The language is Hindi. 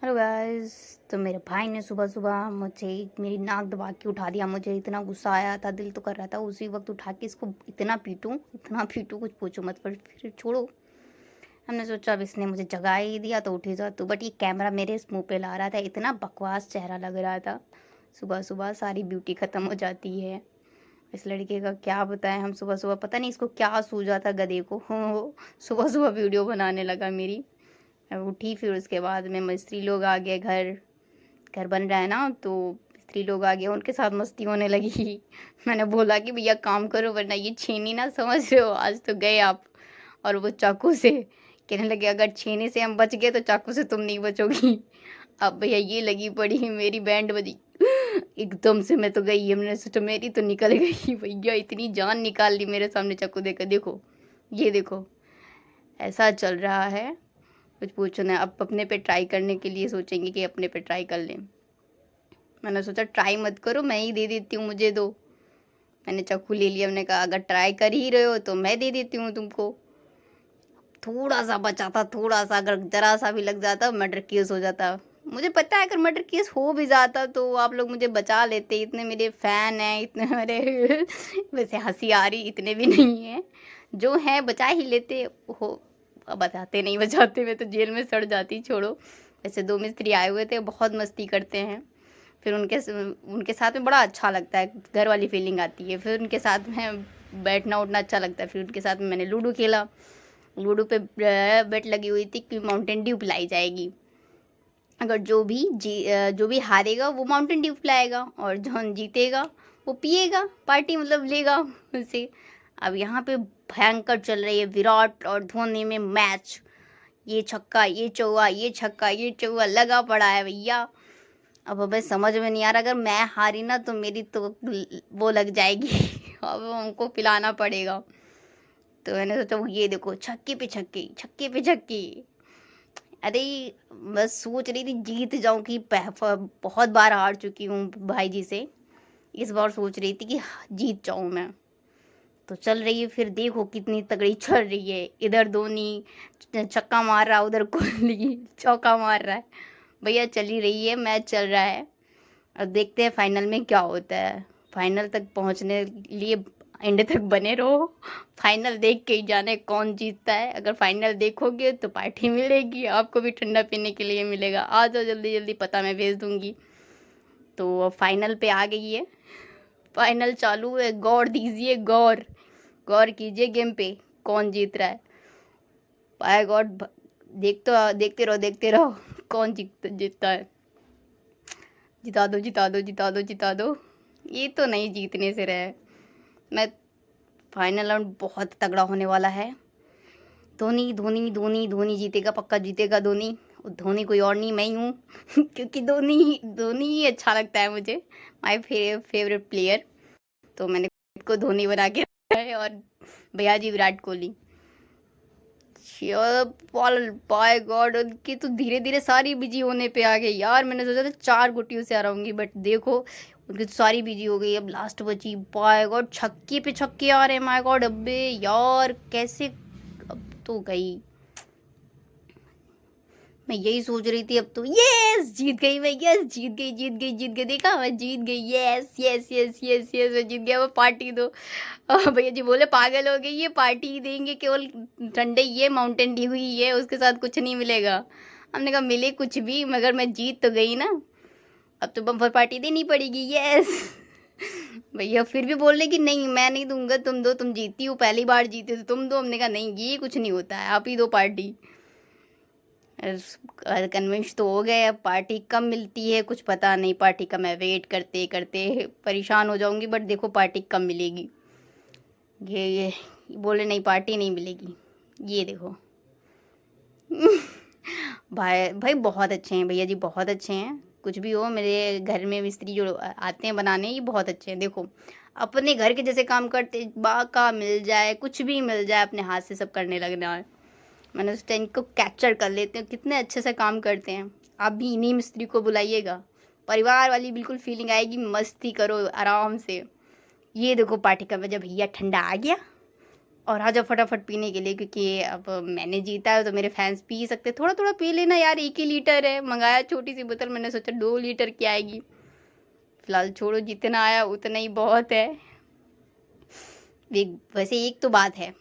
Hello guys. तो मेरे भाई ने सुबह सुबह मुझे मेरी नाक दबा के उठा दिया। मुझे इतना गुस्सा आया था, दिल तो कर रहा था उसी वक्त उठा के इसको इतना पीटूं कुछ पूछो मत। पर फिर छोड़ो, हमने सोचा अब इसने मुझे जगा ही दिया तो उठी जा तू। बट ये कैमरा मेरे इस मुंह पे ला रहा था, इतना बकवास चेहरा लग रहा था। सुबह सुबह सारी ब्यूटी ख़त्म हो जाती है। इस लड़के का क्या बताएं हम। सुबह सुबह पता नहीं इसको क्या सूझा था गधे को। सुबह सुबह वीडियो बनाने लगा मेरी। अब उठी, फिर उसके बाद में मिस्त्री लोग आ गए। घर घर बन रहा है ना, तो मिस्त्री लोग आ गए, उनके साथ मस्ती होने लगी। मैंने बोला कि भैया काम करो वरना ये छीनी ना, समझ रहे हो, आज तो गए आप। और वो चाकू से कहने लगे अगर छीने से हम बच गए तो चाकू से तुम नहीं बचोगी। अब भैया ये लगी पड़ी, मेरी बैंड बजी। एकदम से मैं तो गई, हमने सोचा मेरी तो निकल गई। भैया इतनी जान निकाल ली मेरे सामने चाकू देकर। देखो, ये देखो, ऐसा चल रहा है कुछ पूछो ना। अब अपने पे ट्राई करने के लिए सोचेंगे कि अपने पे ट्राई कर लें। मैंने सोचा ट्राई मत करो, मैं ही दे देती हूँ, मुझे दो। मैंने चाकू ले लिया, हमने कहा अगर ट्राई कर ही रहे हो तो मैं दे देती हूँ तुमको। थोड़ा सा बचा था, थोड़ा सा, अगर जरा सा भी लग जाता मर्डर केस हो जाता। मुझे पता है अगर मर्डर केस हो भी जाता तो आप लोग मुझे बचा लेते, इतने मेरे फैन हैं, इतने मेरे वैसे हंसी आ रही, इतने भी नहीं है, जो है बचा ही लेते हो। बचाते नहीं, बचाते मैं तो जेल में सड़ जाती। छोड़ो, वैसे दो मिस्त्री आए हुए थे, बहुत मस्ती करते हैं। फिर उनके साथ में बड़ा अच्छा लगता है, घर वाली फीलिंग आती है। फिर उनके साथ में बैठना उठना अच्छा लगता है। फिर उनके साथ में मैंने लूडो खेला। लूडो पे बेट लगी हुई थी कि माउंटेन ड्यू पिलाई जाएगी। अगर जो भी हारेगा वो माउंटेन ड्यू पिलाएगा, और जो जीतेगा वो पिएगा, पार्टी मतलब लेगा उनसे। अब यहाँ पे भयंकर चल रही है विराट और धोनी में मैच। ये छक्का, ये चौका, ये छक्का, ये चौका लगा पड़ा है भैया। अब हमें समझ में नहीं आ रहा, अगर मैं हारी ना तो मेरी तो वो लग जाएगी। अब हमको पिलाना पड़ेगा। तो मैंने सोचा वो ये देखो, छक्के पे छक्के, छक्के पे छक्के। अरे बस सोच रही थी जीत जाऊं, कि बहुत बार हार चुकी हूँ भाई जी से। इस बार सोच रही थी कि जीत जाऊं मैं। तो चल रही है, फिर देखो कितनी तगड़ी चल रही है। इधर धोनी छक्का मार रहा, उधर कोहली चौका मार रहा है। भैया चली रही है, मैच चल रहा है। अब देखते हैं फाइनल में क्या होता है। फाइनल तक पहुंचने लिए एंड तक बने रहो। फाइनल देख के ही जाने कौन जीतता है। अगर फाइनल देखोगे तो पार्टी मिलेगी, आपको भी ठंडा पीने के लिए मिलेगा। आ जाओ जल्दी जल्दी, पता मैं भेज दूंगी। तो अब फाइनल पे आ गई है, फाइनल चालू है। गौर दीजिए, गौर गौर कीजिए गेम पे, कौन जीत रहा है। बाय गॉड, देखते रहो कौन जीतता है। जिता दो, जिता दो, जिता दो, जिता दो। ये तो नहीं जीतने से रहे। मैं फाइनल राउंड बहुत तगड़ा होने वाला है। धोनी धोनी धोनी धोनी जीतेगा, पक्का जीतेगा धोनी। धोनी कोई और नहीं, मैं ही हूँ। क्योंकि धोनी धोनी ही अच्छा लगता है मुझे, माय फेवरेट प्लेयर। तो मैंने खुद को धोनी बना के रखा है, और भैया जी विराट कोहली। बाय गॉड, उनकी तो धीरे धीरे सारी बिजी होने पे आ गई यार। मैंने सोचा था 4 गुटियों से हराऊंगी, बट देखो उनकी तो सारी बिजी हो गई। अब लास्ट बची, बाय गॉड छक्के पे छक्के आ रहे हैं। माय गॉड, अबे यार कैसे, अब तो गई। मैं यही सोच रही थी, अब तो यस जीत गई मैं, यस जीत गई, जीत गई, जीत गई। देखा, मैं जीत गई, yes yes yes yes yes, मैं जीत गया। वो पार्टी दो। भैया जी बोले पागल हो गई, ये पार्टी ही देंगे, केवल ठंडे ये माउंटेन ड्यू हुई है, उसके साथ कुछ नहीं मिलेगा। हमने कहा मिले कुछ भी, मगर मैं जीत तो गई ना, अब तो बम्पर पार्टी देनी पड़ेगी, यस। भैया फिर भी बोल रहे कि नहीं मैं नहीं दूंगा, तुम दो, तुम जीती हो, पहली बार जीते तो तुम दो। हमने कहा नहीं, ये कुछ नहीं होता है, आप ही दो पार्टी। कन्विंस तो हो गए। अब पार्टी कब मिलती है कुछ पता नहीं। पार्टी का मैं वेट करते करते परेशान हो जाऊंगी, बट देखो पार्टी कब मिलेगी। ये बोले नहीं पार्टी नहीं मिलेगी, ये देखो। भाई भाई बहुत अच्छे हैं भैया जी, बहुत अच्छे हैं। कुछ भी हो, मेरे घर में मिस्त्री जो आते हैं बनाने, ये बहुत अच्छे हैं। देखो अपने घर के जैसे काम करते, बाका मिल जाए, कुछ भी मिल जाए, अपने हाथ से सब करने लगना है। मैंने सोचा इनको कैप्चर कर लेते हैं, कितने अच्छे से काम करते हैं। आप भी इन्हीं मिस्त्री को बुलाइएगा, परिवार वाली बिल्कुल फीलिंग आएगी, मस्ती करो आराम से। ये देखो पार्टी का वजह, भैया ठंडा आ गया, और आ जाओ फटाफट पीने के लिए, क्योंकि अब मैंने जीता है तो मेरे फैंस पी सकते। थोड़ा-थोड़ा पी लेना यार, 1 ही लीटर है। मँगाया छोटी-सी बोतल, मैंने सोचा 2 लीटर की आएगी। फिलहाल छोड़ो, जितना आया उतना ही बहुत है। वैसे एक तो बात है,